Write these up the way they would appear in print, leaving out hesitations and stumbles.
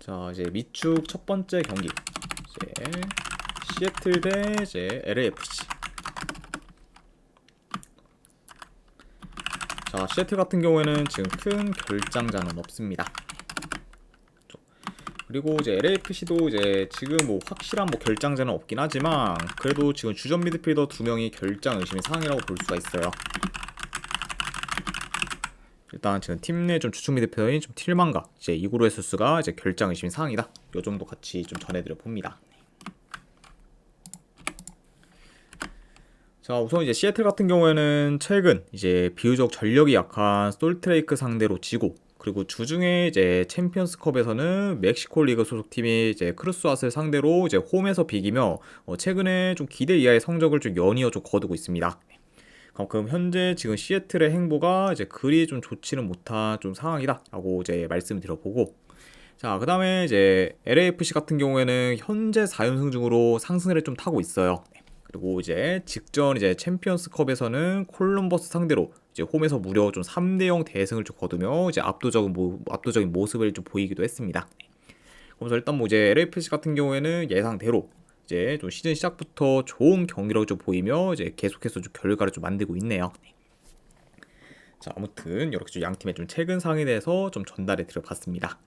자, 이제 미축 첫 번째 경기. 이제 시애틀 대 이제 LAFC. 자, 시애틀 같은 경우에는 지금 큰 결장자는 없습니다. 그리고 이제 LAFC도 이제 지금 뭐 확실한 뭐 결장자는 없긴 하지만 그래도 지금 주전 미드필더 2명이 결장 의심의 상황이라고 볼 수가 있어요. 일단 지금 팀 내 좀 주축 미드필더인 좀 틸만과 이제 이구르헤수스가 이제 결장 의심의 상황이다. 요 정도 같이 좀 전해드려 봅니다. 자, 우선 이제 시애틀 같은 경우에는 최근 이제 비교적 전력이 약한 솔트레이크 상대로 지고, 그리고 주중에 이제 챔피언스컵에서는 멕시코 리그 소속팀이 이제 크루스왓을 상대로 이제 홈에서 비기며 최근에 좀 기대 이하의 성적을 좀 연이어 좀 거두고 있습니다. 그럼 현재 지금 시애틀의 행보가 이제 그리 좀 좋지는 못한 좀 상황이다라고 이제 말씀드려보고, 자, 그 다음에 이제 LAFC 같은 경우에는 현재 4연승 중으로 상승세를 좀 타고 있어요. 그리고 이제 직전 이제 챔피언스컵에서는 콜럼버스 상대로 이제 홈에서 무려 좀 3대0 대승을 좀 거두며 이제 압도적인 모습을 좀 보이기도 했습니다. 그래서 일단 뭐 이제 LAFC 같은 경우에는 예상대로 이제 좀 시즌 시작부터 좋은 경기력을 좀 보이며 이제 계속해서 좀 결과를 좀 만들고 있네요. 자, 아무튼 이렇게 좀 양 팀의 좀 최근 상황에 대해서 좀 전달해 드려봤습니다.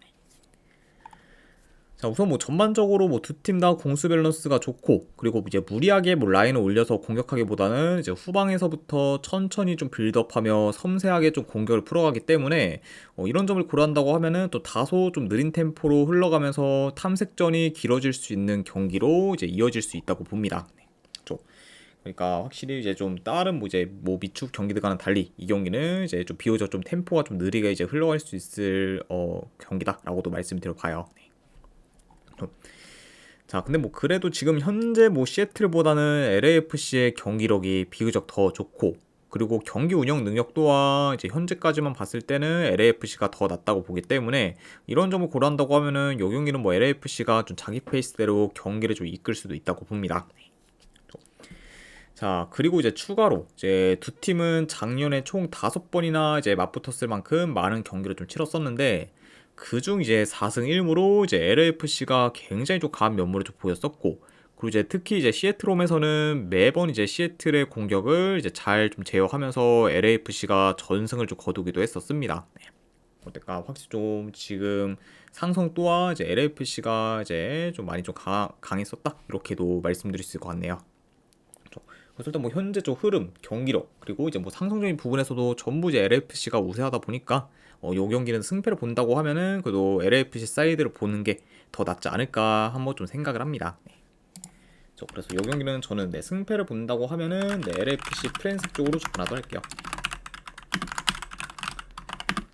자, 우선 뭐 전반적으로 뭐 두 팀 다 공수 밸런스가 좋고, 그리고 이제 무리하게 뭐 라인을 올려서 공격하기보다는 이제 후방에서부터 천천히 좀 빌드업하며 섬세하게 좀 공격을 풀어가기 때문에 이런 점을 고려한다고 하면은 또 다소 좀 느린 템포로 흘러가면서 탐색전이 길어질 수 있는 경기로 이제 이어질 수 있다고 봅니다. 그러니까 확실히 이제 좀 다른 뭐 이제 뭐 미축 경기들과는 달리 이 경기는 이제 좀 비교적 좀 템포가 좀 느리게 이제 흘러갈 수 있을 경기다라고도 말씀드려봐요. 자, 근데 뭐 그래도 지금 현재 뭐 시애틀보다는 LAFC의 경기력이 비교적 더 좋고, 그리고 경기 운영 능력 또한 이제 현재까지만 봤을 때는 LAFC가 더 낫다고 보기 때문에 이런 점을 고려한다고 하면은 이 경기는 뭐 LAFC가 좀 자기 페이스대로 경기를 좀 이끌 수도 있다고 봅니다. 자, 그리고 이제 추가로 이제 두 팀은 작년에 총 5번이나 이제 맞붙었을 만큼 많은 경기를 좀 치렀었는데, 그중 이제 4승 1무로 이제 LAFC가 굉장히 좀 강한 면모를 좀 보였었고, 그리고 이제 특히 이제 시애틀 홈에서는 매번 이제 시애틀의 공격을 이제 잘 좀 제어하면서 LAFC가 전승을 좀 거두기도 했었습니다. 어떨까? 확실히 좀 지금 상성 또한 이제 LAFC가 이제 좀 많이 좀 강했었다, 이렇게도 말씀드릴 수 있을 것 같네요. 그래서 일단 뭐 현재 좀 흐름, 경기력, 그리고 이제 뭐 상성적인 부분에서도 전부 이제 LAFC가 우세하다 보니까 요 경기는 승패를 본다고 하면은 그래도 LAFC 사이드를 보는 게 더 낫지 않을까 한번 좀 생각을 합니다. 그래서 요 경기는 저는 승패를 본다고 하면은 LAFC 프랜스 쪽으로 접근하도록 할게요.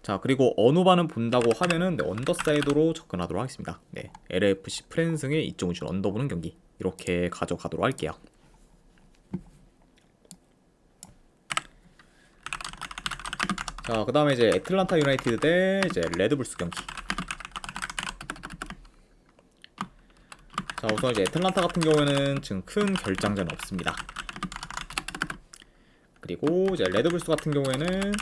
자, 그리고 언어반은 본다고 하면은 언더사이드로 접근하도록 하겠습니다. LAFC 프랜스의 이쪽을 준 언더 보는 경기 이렇게 가져가도록 할게요. 자, 그 다음에 이제 애틀란타 유나이티드 대 이제 레드불스 경기. 자, 우선 이제 애틀란타 같은 경우에는 지금 큰 결장자는 없습니다. 그리고 이제 레드불스 같은 경우에는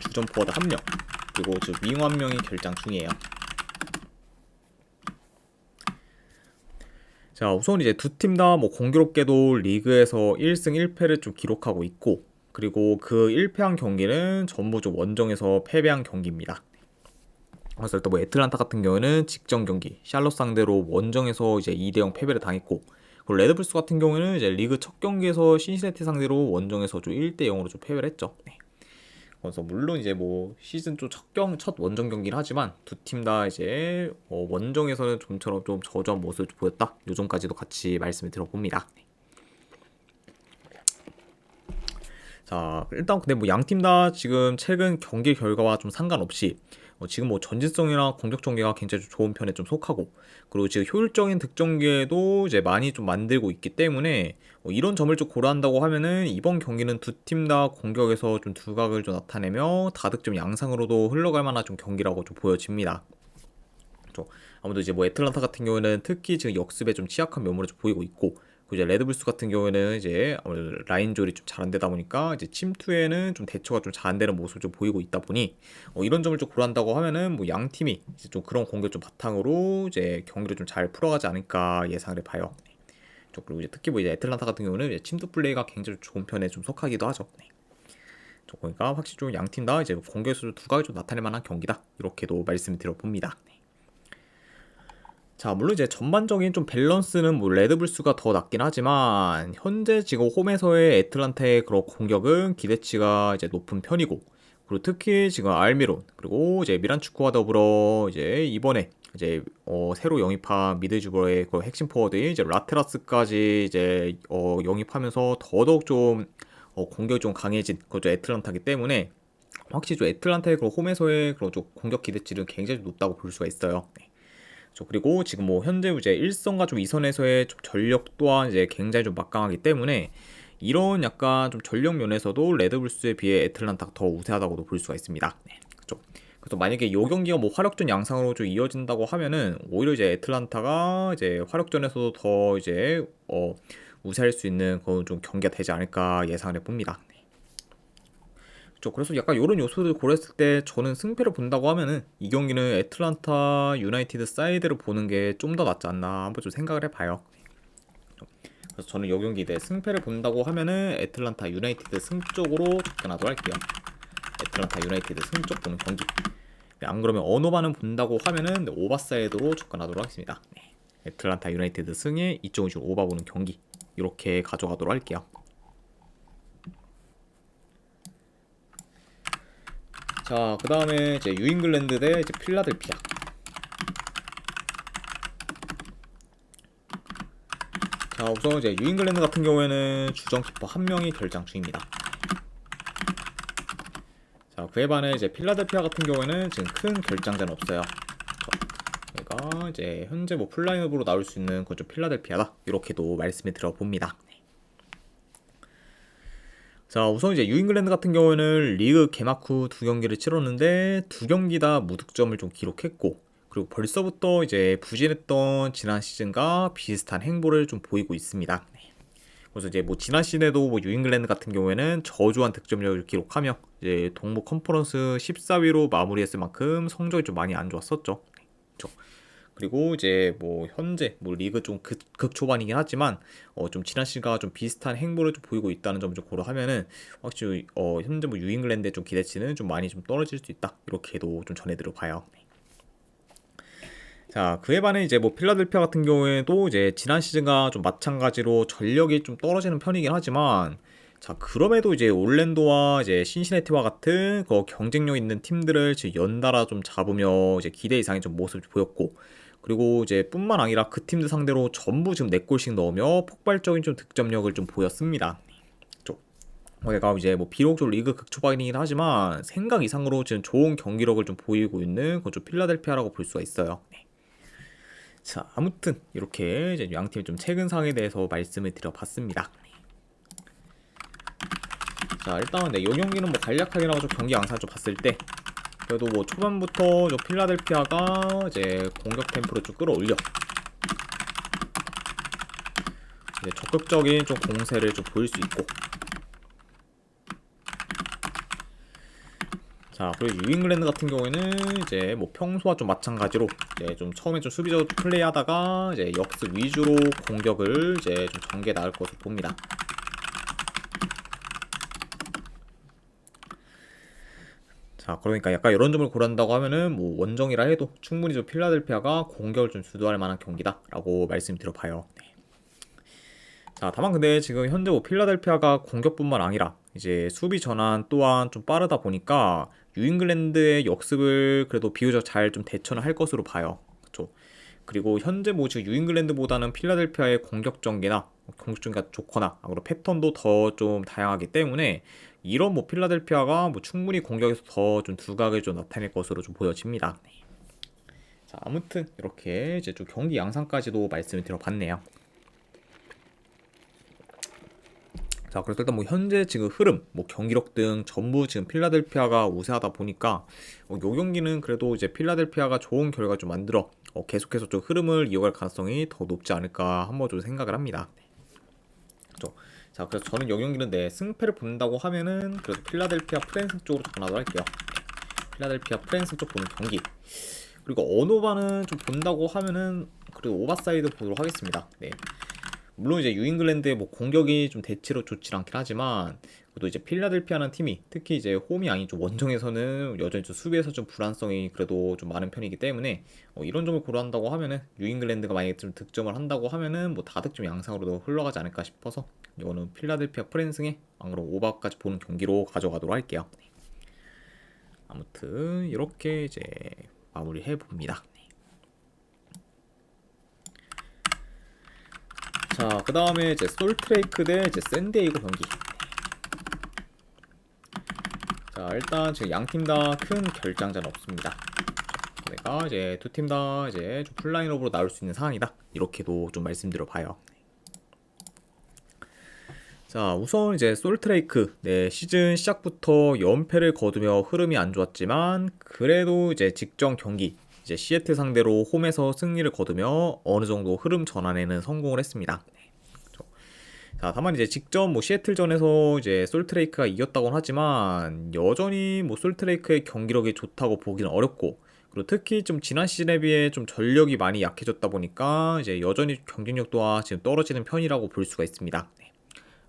주전 포워드 1명, 그리고 지금 윙 1명이 결장 중이에요. 자, 우선 이제 두 팀 다 뭐 공교롭게도 리그에서 1승 1패를 좀 기록하고 있고, 그리고 그 1패한 경기는 전부 좀 원정에서 패배한 경기입니다. 그래서 일단 뭐 애틀란타 같은 경우는 직전 경기 샬럿 상대로 원정에서 이제 2대0 패배를 당했고, 그리고 레드불스 같은 경우는 이제 리그 첫 경기에서 신시내티 상대로 원정에서 좀 1대0으로 좀 패배를 했죠. 그래서 물론 이제 뭐 시즌 첫 원정 경기를 하지만 두 팀 다 이제 원정에서는 좀처럼 좀 저조한 모습을 보였다, 요점까지도 같이 말씀을 드려봅니다. 자, 일단 근데 뭐 양 팀 다 지금 최근 경기 결과와 좀 상관없이 지금 뭐 전진성이나 공격 전개가 굉장히 좀 좋은 편에 좀 속하고, 그리고 지금 효율적인 득점 기회도 이제 많이 좀 만들고 있기 때문에 이런 점을 좀 고려한다고 하면은 이번 경기는 두 팀 다 공격에서 좀 두각을 좀 나타내며 다득점 양상으로도 흘러갈 만한 좀 경기라고 좀 보여집니다. 아무래도 이제 뭐 애틀란타 같은 경우는 특히 지금 역습에 좀 취약한 면모를 좀 보이고 있고, 그 이제 레드불스 같은 경우에는 이제 아무래도 라인 조율이 좀 잘 안 되다 보니까 이제 침투에는 좀 대처가 좀 잘 안 되는 모습을 좀 보이고 있다 보니 이런 점을 좀 고려한다고 하면은 뭐 양 팀이 이제 좀 그런 공격 좀 바탕으로 이제 경기를 좀 잘 풀어가지 않을까 예상을 해봐요. 그리고 이제 특히 뭐 이제 애틀란타 같은 경우는 이제 침투 플레이가 굉장히 좋은 편에 좀 속하기도 하죠. 그러니까 확실히 좀 양 팀 다 이제 공격에서 두각을 좀 나타낼 만한 경기다 이렇게도 말씀을 드려봅니다. 자, 물론 이제 전반적인 좀 밸런스는 뭐 레드불스가 더 낫긴 하지만 현재 지금 홈에서의 애틀란타의 그런 공격은 기대치가 이제 높은 편이고, 그리고 특히 지금 알미론 그리고 이제 미란 축구와 더불어 이제 이번에 이제 새로 영입한 미드주버의 그 핵심 포워드인 이제 라테라스까지 이제 영입하면서 더더욱 좀 공격이 좀 강해진 그죠 애틀란타기 때문에 확실히 좀 애틀란타의 그 홈에서의 그런 좀 공격 기대치는 굉장히 높다고 볼 수가 있어요. 네. 그리고 지금 뭐 현재 이제 1선과 좀 2선에서의 좀 전력 또한 이제 굉장히 좀 막강하기 때문에 이런 약간 좀 전력 면에서도 레드불스에 비해 애틀란타가 더 우세하다고도 볼 수가 있습니다. 네, 그렇죠. 그래서 만약에 이 경기가 뭐 화력전 양상으로 좀 이어진다고 하면은 오히려 이제 애틀란타가 이제 화력전에서도 더 이제 우세할 수 있는 그런 좀 경기가 되지 않을까 예상을 해봅니다. 그래서 약간 이런 요소들 고려했을 때 저는 승패를 본다고 하면은 이 경기는 애틀란타 유나이티드 사이드를 보는 게 좀 더 낫지 않나 한번 좀 생각을 해봐요. 그래서 저는 이 경기 내 승패를 본다고 하면은 애틀란타 유나이티드 승 쪽으로 접근하도록 할게요. 애틀란타 유나이티드 승 쪽 보는 경기. 안 그러면 언어반은 본다고 하면은 오버사이드로 접근하도록 하겠습니다. 애틀란타 유나이티드 승에 이쪽은 지금 오버 보는 경기 이렇게 가져가도록 할게요. 자, 그 다음에 이제 뉴잉글랜드 대 이제 필라델피아. 자, 우선 이제 뉴잉글랜드 같은 경우에는 주전 키퍼 한 명이 결장 중입니다. 자, 그에 반해 이제 필라델피아 같은 경우에는 지금 큰 결장자는 없어요. 그러니까 이제 현재 뭐 풀라인업으로 나올 수 있는 그좀 필라델피아다 이렇게도 말씀을 드려봅니다. 자, 우선 이제 뉴잉글랜드 같은 경우에는 리그 개막 후 두 경기를 치렀는데 두 경기 다 무득점을 좀 기록했고, 그리고 벌써부터 이제 부진했던 지난 시즌과 비슷한 행보를 좀 보이고 있습니다. 그래서 이제 뭐 지난 시즌에도 뭐 뉴잉글랜드 같은 경우에는 저조한 득점력을 기록하며 이제 동부 컨퍼런스 14위로 마무리했을 만큼 성적이 좀 많이 안 좋았었죠. 그렇죠. 그리고 이제 뭐 현재 뭐 리그 좀 극초반이긴 하지만 좀 지난 시즌과 좀 비슷한 행보를 좀 보이고 있다는 점을 좀 고려하면은 확실히 현재 뭐 뉴잉글랜드의 좀 기대치는 좀 많이 좀 떨어질 수 있다 이렇게도 좀 전해드려 봐요. 자, 그에 반해 이제 뭐 필라델피아 같은 경우에도 이제 지난 시즌과 좀 마찬가지로 전력이 좀 떨어지는 편이긴 하지만, 자, 그럼에도 이제 올랜도와 이제 신시내티와 같은 그 경쟁력 있는 팀들을 지금 연달아 좀 잡으며 이제 기대 이상의 좀 모습을 보였고, 그리고 이제 뿐만 아니라 그 팀들 상대로 전부 지금 4골씩 넣으며 폭발적인 좀 득점력을 좀 보였습니다. 얘가 이제 뭐 비록 좀 리그 극초반이긴 하지만 생각 이상으로 지금 좋은 경기력을 좀 보이고 있는 그좀 필라델피아라고 볼 수가 있어요. 자, 아무튼 이렇게 이제 양 팀의 좀 최근 상황에 대해서 말씀을 드려봤습니다. 자, 일단 이 경기는 뭐 간략하게나마 좀 경기 양상 좀 봤을 때 그래도 뭐 초반부터 저 필라델피아가 이제 공격 템포를 좀 끌어올려 이제 적극적인 좀 공세를 좀 보일 수 있고, 자, 그리고 뉴잉글랜드 같은 경우에는 이제 뭐 평소와 좀 마찬가지로 이제 좀 처음에 좀 수비적으로 플레이하다가 이제 역습 위주로 공격을 이제 좀 전개 나갈 것으로 봅니다. 자, 그러니까 약간 이런 점을 고려한다고 하면은 뭐 원정이라 해도 충분히 좀 필라델피아가 공격을 좀 주도할 만한 경기다라고 말씀드려봐요. 자, 다만 근데 지금 현재 뭐 필라델피아가 공격뿐만 아니라 이제 수비 전환 또한 좀 빠르다 보니까 뉴잉글랜드의 역습을 그래도 비교적 잘 좀 대처는 할 것으로 봐요. 그렇죠. 그리고 현재 뭐 지금 뉴잉글랜드보다는 필라델피아의 공격 전개나 공격 전개가 좋거나 그리고 패턴도 더 좀 다양하기 때문에 이런 뭐 필라델피아가 뭐 충분히 공격에서 더 좀 두각을 좀 나타낼 것으로 좀 보여집니다. 자, 아무튼 이렇게 이제 좀 경기 양상까지도 말씀을 드려봤네요. 자, 그래서 일단 뭐 현재 지금 흐름, 뭐 경기력 등 전부 지금 필라델피아가 우세하다 보니까 요 경기는 그래도 이제 필라델피아가 좋은 결과 좀 만들어 계속해서 좀 흐름을 이어갈 가능성이 더 높지 않을까 한번 좀 생각을 합니다. 그죠? 자, 그래서 저는 이 경기는 승패를 본다고 하면은 그래도 필라델피아 프랜스 쪽으로 접근하도록 할게요. 필라델피아 프랜스 쪽 보는 경기. 그리고 언오바는 좀 본다고 하면은 그래도 오바사이드 보도록 하겠습니다. 네. 물론 이제 유잉글랜드의 뭐 공격이 좀 대체로 좋지 않긴 하지만 그래도 이제 필라델피아라는 팀이 특히 이제 홈이 아닌 원정에서는 여전히 좀 수비에서 좀 불안성이 그래도 좀 많은 편이기 때문에 이런 점을 고려한다고 하면은 유잉글랜드가 만약에 좀 득점을 한다고 하면은 뭐 다득점 양상으로도 흘러가지 않을까 싶어서 이거는 필라델피아 프랜승의 안 그럼 오바까지 보는 경기로 가져가도록 할게요. 아무튼 이렇게 이제 마무리해 봅니다. 자, 그 다음에 이제 솔트레이크 대 이제 샌디에이고 경기. 자, 일단 지금 양 팀 다 큰 결장자는 없습니다. 내가 이제 두 팀 다 이제 좀 풀라인업으로 나올 수 있는 상황이다. 이렇게도 좀 말씀드려 봐요. 자, 우선 이제 솔트레이크 시즌 시작부터 연패를 거두며 흐름이 안 좋았지만 그래도 이제 직전 경기 이제 시애틀 상대로 홈에서 승리를 거두며 어느 정도 흐름 전환에는 성공을 했습니다. 자, 다만 이제 직전 뭐 시애틀전에서 이제 솔트레이크가 이겼다고는 하지만 여전히 뭐 솔트레이크의 경기력이 좋다고 보기는 어렵고 그리고 특히 좀 지난 시즌에 비해 좀 전력이 많이 약해졌다 보니까 이제 여전히 경쟁력 또한 지금 떨어지는 편이라고 볼 수가 있습니다.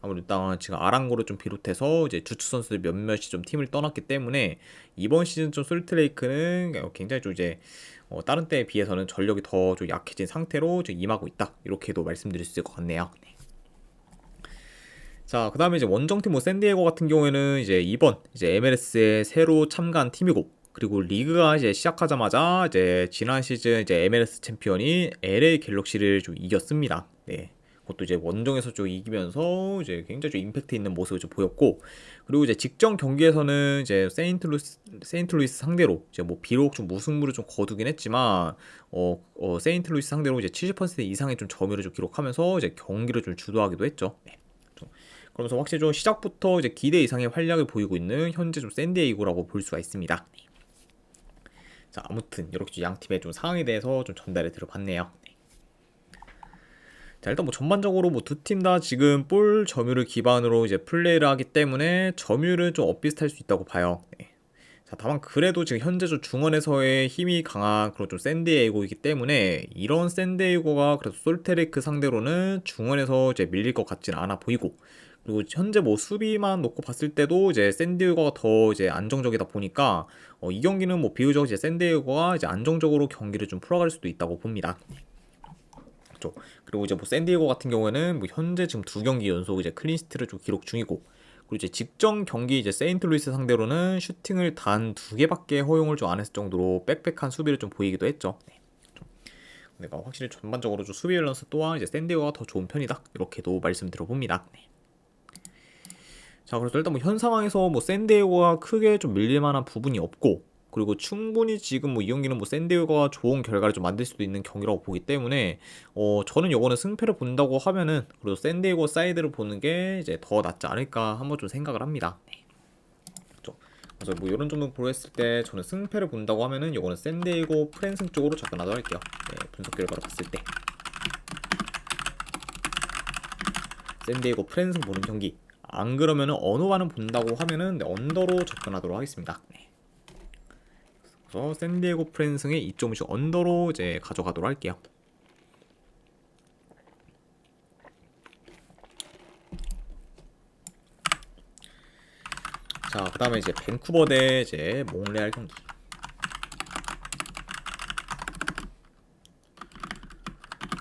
아무래도 일단 지금 아랑고를 좀 비롯해서 이제 주축 선수들 몇몇이 좀 팀을 떠났기 때문에 이번 시즌 좀 솔트레이크는 굉장히 좀 이제 다른 때에 비해서는 전력이 더 좀 약해진 상태로 좀 임하고 있다 이렇게도 말씀드릴 수 있을 것 같네요. 자, 그 다음에 이제 원정팀 뭐 샌디에고 같은 경우에는 이제 이번 이제 MLS에 새로 참가한 팀이고 그리고 리그가 이제 시작하자마자 이제 지난 시즌 이제 MLS 챔피언이 LA 갤럭시를 좀 이겼습니다. 네. 그것도 이제 원정에서 좀 이기면서 이제 굉장히 좀 임팩트 있는 모습을 좀 보였고 그리고 이제 직전 경기에서는 이제 세인트루이스 상대로 이제 뭐 비록 좀 무승부를 좀 거두긴 했지만 세인트루이스 상대로 이제 70% 이상의 좀 점유를 좀 기록하면서 이제 경기를 좀 주도하기도 했죠. 네. 그러면서 확실히 좀 시작부터 이제 기대 이상의 활약을 보이고 있는 현재 좀 샌디에이고라고 볼 수가 있습니다. 자, 아무튼 이렇게 양 팀의 좀 상황에 대해서 좀 전달을 드려봤네요. 자, 일단 뭐 전반적으로 뭐 두 팀 다 지금 볼 점유를 기반으로 이제 플레이를 하기 때문에 점유는 좀 엇비슷할 수 있다고 봐요. 네. 자, 다만 그래도 지금 현재 좀 중원에서의 힘이 강한 그런 좀 샌디에이고이기 때문에 이런 샌디에이고가 그래도 솔테레이크 상대로는 중원에서 이제 밀릴 것 같지는 않아 보이고 그리고 현재 뭐 수비만 놓고 봤을 때도 이제 샌디에이고가 더 이제 안정적이다 보니까 이 경기는 뭐 비교적 이제 샌디에이고가 이제 안정적으로 경기를 좀 풀어갈 수도 있다고 봅니다. 그렇죠. 그리고 이제 뭐 샌디에이고 같은 경우에는 뭐 현재 지금 2경기 연속 이제 클린시트를 좀 기록 중이고 그리고 이제 직전 경기 이제 세인트루이스 상대로는 슈팅을 단 2개밖에 허용을 좀 안 했을 정도로 빽빽한 수비를 좀 보이기도 했죠. 네. 내가 확실히 전반적으로 좀 수비 밸런스 또한 이제 샌디에이고가 더 좋은 편이다 이렇게도 말씀드려봅니다. 네. 자, 그래서 일단 뭐 현 상황에서 뭐 샌디에이고가 크게 좀 밀릴만한 부분이 없고 그리고 충분히 지금 뭐 이 경기는 뭐 샌디에이고가 좋은 결과를 좀 만들 수도 있는 경기라고 보기 때문에 저는 요거는 승패를 본다고 하면은 그래도 샌디에이고 사이드를 보는 게 이제 더 낫지 않을까 한번 좀 생각을 합니다. 그렇죠. 그래서 뭐 이런 정도 보였을 때 저는 승패를 본다고 하면은 요거는 샌디에이고 프랜승 쪽으로 접근하도록 할게요. 네, 분석 결과로 봤을 때 샌디에이고 프랜승 보는 경기. 안 그러면은 언어와는 본다고 하면은 언더로 접근하도록 하겠습니다. 네. 그래서 샌디에고 프랜승의 2.5씩 언더로 이제 가져가도록 할게요. 자, 그 다음에 이제 밴쿠버 대 이제 몽레알 경기.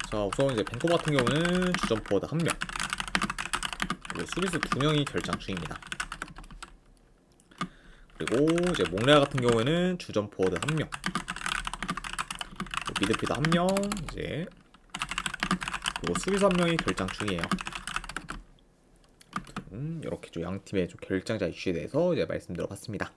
자, 우선 이제 밴쿠버 같은 경우는 주전 포워드 1명 그리고 수비수 2명이 결장 중입니다. 그리고 이제 몽레알 같은 경우에는 주전 포워드 1명 미드필더 1명 이제 그리고 수비수 1명이 결장 중이에요. 이렇게 좀 양 팀의 좀 결장자 이슈에 대해서 이제 말씀드려봤습니다.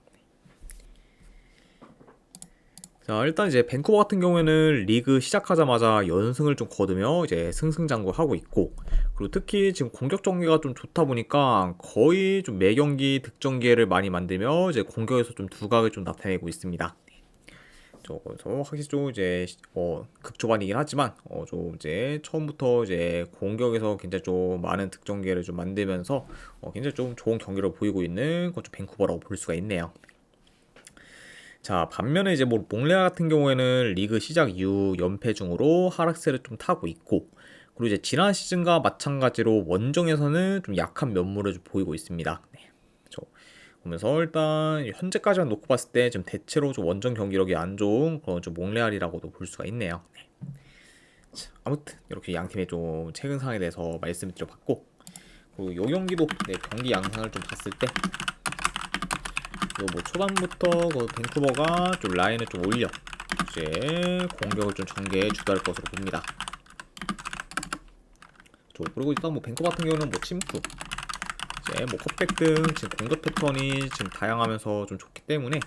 자, 일단 이제 밴쿠버 같은 경우에는 리그 시작하자마자 연승을 좀 거두며 이제 승승장구하고 있고 그리고 특히 지금 공격 전개가 좀 좋다 보니까 거의 좀 매 경기 득점 기회를 많이 만들며 이제 공격에서 좀 두각을 좀 나타내고 있습니다. 그래서 확실히 좀 이제 극초반이긴 하지만 좀 이제 처음부터 이제 공격에서 굉장히 좀 많은 득점 기회를 좀 만들면서 굉장히 좀 좋은 경기를 보이고 있는 그좀 밴쿠버라고 볼 수가 있네요. 자, 반면에 이제 뭐 몽레알 같은 경우에는 리그 시작 이후 연패 중으로 하락세를 좀 타고 있고, 그리고 이제 지난 시즌과 마찬가지로 원정에서는 좀 약한 면모를 좀 보이고 있습니다. 네. 보면서 일단 현재까지만 놓고 봤을 때 좀 대체로 좀 원정 경기력이 안 좋은 그런 좀 몽레알이라고도 볼 수가 있네요. 네. 자, 아무튼 이렇게 양 팀의 좀 최근 상황에 대해서 말씀을 드려봤고, 그리고 요 경기도 네, 경기 양상을 좀 봤을 때 뭐 초반부터 그 밴쿠버가 좀 라인을 좀 올려 이제 공격을 좀 전개에 주도할 것으로 봅니다. 그리고 일단 뭐 밴쿠버 같은 경우는 뭐 침투, 이제 뭐 컵백 등 지금 공격 패턴이 지금 다양하면서 좀 좋기 때문에.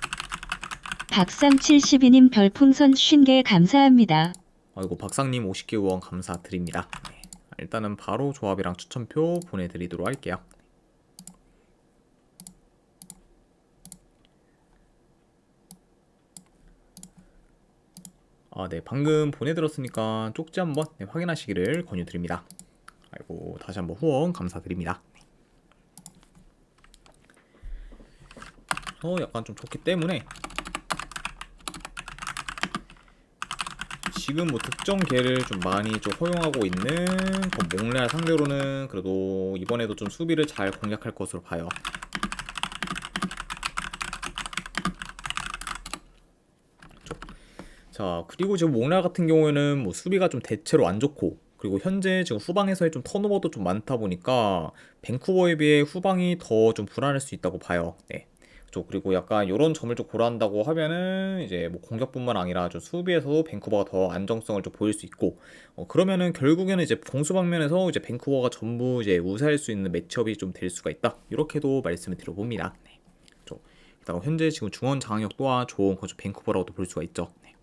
박상 72님 별풍선 50개 감사합니다. 아이고 박상님 50개 후원 감사드립니다. 네. 일단은 바로 조합이랑 추천표 보내드리도록 할게요. 네, 방금 보내드렸으니까 쪽지 한번 확인하시기를 권유드립니다. 아이고 다시 한번 후원 감사드립니다. 약간 좀 좋기 때문에 지금 뭐 득점 기회를 좀 많이 좀 허용하고 있는 몽레알 상대로는 그래도 이번에도 좀 수비를 잘 공략할 것으로 봐요. 자, 그리고 지금 몽레알 같은 경우에는 뭐 수비가 좀 대체로 안 좋고, 그리고 현재 지금 후방에서의 좀 턴오버도 좀 많다 보니까 밴쿠버에 비해 후방이 더 좀 불안할 수 있다고 봐요. 네. 그리고 약간 이런 점을 좀 고려한다고 하면은 이제 뭐 공격뿐만 아니라 좀 수비에서도 밴쿠버가 더 안정성을 좀 보일 수 있고, 그러면은 결국에는 이제 공수 방면에서 이제 밴쿠버가 전부 이제 우세할 수 있는 매치업이 좀 될 수가 있다. 이렇게도 말씀을 드려봅니다. 네. 그다음 현재 지금 중원 장악력 또한 좋은 밴쿠버라고도 볼 수가 있죠. 네.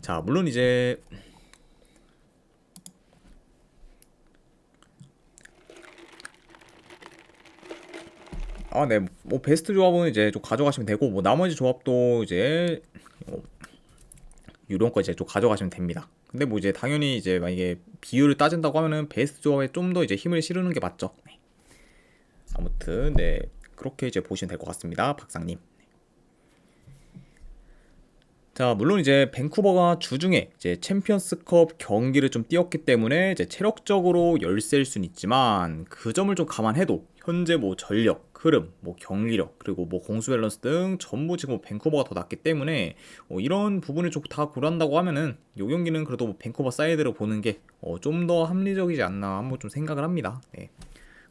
자, 물론 이제 네, 뭐 베스트 조합은 이제 좀 가져가시면 되고, 뭐 나머지 조합도 이제 유령 거 이제 좀 가져가시면 됩니다. 근데 뭐 이제 당연히 이제 만약에 비율을 따진다고 하면은 베스트 조합에 좀 더 이제 힘을 실으는 게 맞죠. 네. 아무튼 네, 그렇게 이제 보시면 될 것 같습니다, 박상님. 자, 물론 이제 밴쿠버가 주중에 이제 챔피언스컵 경기를 좀 뛰었기 때문에 이제 체력적으로 열세일 수는 있지만, 그 점을 좀 감안해도 현재 뭐 전력, 흐름, 뭐 경기력, 그리고 뭐 공수 밸런스 등 전부 지금 밴쿠버가 더 낫기 때문에 이런 부분을 좀 다 고려한다고 하면은 요 경기는 그래도 뭐 밴쿠버 사이드를 보는 게 좀 더 합리적이지 않나 한번 좀 생각을 합니다. 네.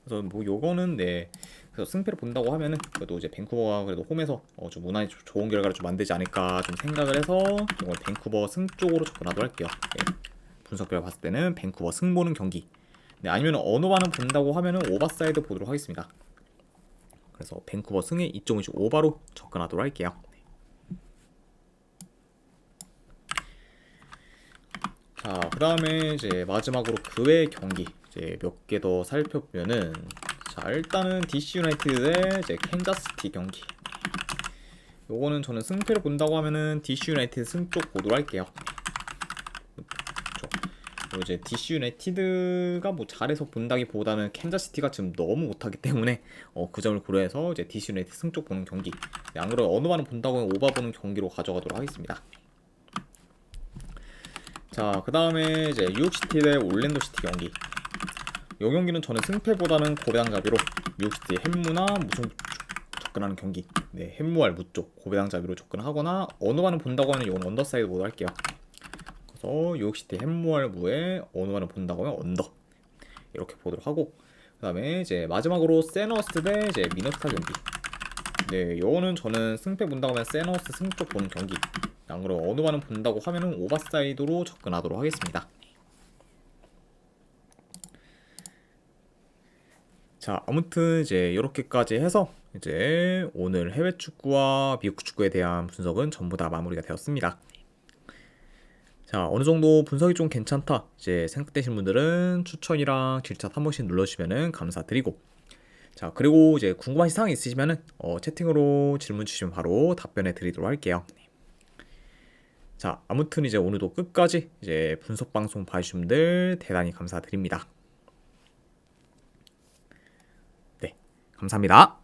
그래서 뭐 요거는 네, 그래서 승패를 본다고 하면은 그래도 이제 밴쿠버가 그래도 홈에서 좀 무난히 좋은 결과를 좀 만들지 않을까 좀 생각을 해서 이걸 밴쿠버 승 쪽으로 접근하도록 할게요. 네. 분석 결과 봤을 때는 밴쿠버 승 보는 경기. 네, 아니면 어느 반은 본다고 하면은 오버사이드 보도록 하겠습니다. 그래서 밴쿠버 승에 2.25바로 접근하도록 할게요. 자, 그 다음에 이제 마지막으로 그 외 경기 이제 몇 개 더 살펴보면은, 자, 일단은 DC 유나이티드 대 이제 캔자스시티 경기. 요거는 저는 승패를 본다고 하면은 DC 유나이티드 승 쪽 보도록 할게요. 이제 DC 유나이티드가 뭐 잘해서 본다기보다는 캔자스시티가 지금 너무 못하기 때문에 그 점을 고려해서 이제 DC 유나이티드 승 쪽 보는 경기. 네, 안 그래도 어느 반은 본다고 하면 오바 보는 경기로 가져가도록 하겠습니다. 자, 그 다음에 이제 뉴욕시티 대 올랜도시티 경기. 이 경기는 저는 승패보다는 고배당잡이로 뉴욕시티 햄무나 무승 접근하는 경기. 네, 햄무알 무쪽 고배당잡이로 접근하거나 어느 반은 본다고 하면 이건 언더사이드 모드 할게요. 그래서 뉴욕시티 햄무알 무에 어느 반은 본다고 하면 언더 이렇게 보도록 하고, 그 다음에 이제 마지막으로 세너스 대 이제 미네소타 경기. 네, 이거는 저는 승패 본다고 하면 세너스 승 쪽 보는 경기. 안 그러면 어느 반은 본다고 하면은 오버사이드로 접근하도록 하겠습니다. 자, 아무튼 이제 이렇게까지 해서 이제 오늘 해외 축구와 미국 축구에 대한 분석은 전부 다 마무리가 되었습니다. 자, 어느 정도 분석이 좀 괜찮다 이제 생각되신 분들은 추천이랑 질차 한 번씩 눌러주시면 감사드리고, 자, 그리고 이제 궁금하신 사항이 있으시면은 채팅으로 질문 주시면 바로 답변해 드리도록 할게요. 자, 아무튼 이제 오늘도 끝까지 이제 분석 방송 봐주신 분들 대단히 감사드립니다. 네, 감사합니다.